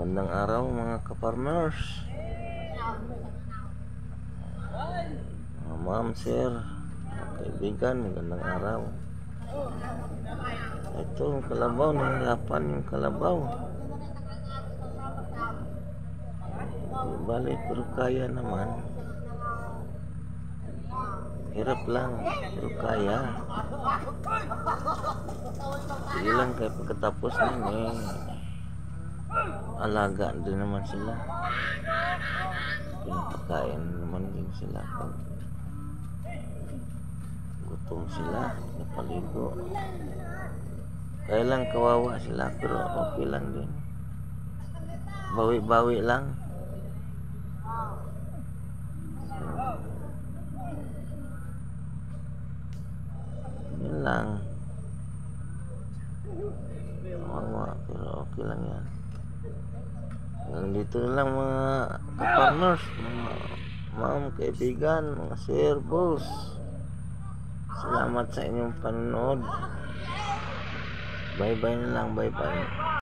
Magandang araw mga ka-farmers, ma'am, sir, mga kaibigan, magandang araw. Ito yung kalabaw, nahirapan yung kalabaw. Balik pero kaya naman. Hirap lang pero kaya. Sige lang, kaya pagkatapos nun alaga din naman sila, pinapakain naman din sila pag gutom sila, napaligo. Kaya lang kawawa sila pero okay lang din, bawi-bawi lang. Yun lang, kawawa pero okay lang yan. Nandito na lang mga ka-farmers, mga ma'am, kaibigan, mga sir, boss. Salamat sa inyong panonood. Bye bye na lang, bye bye.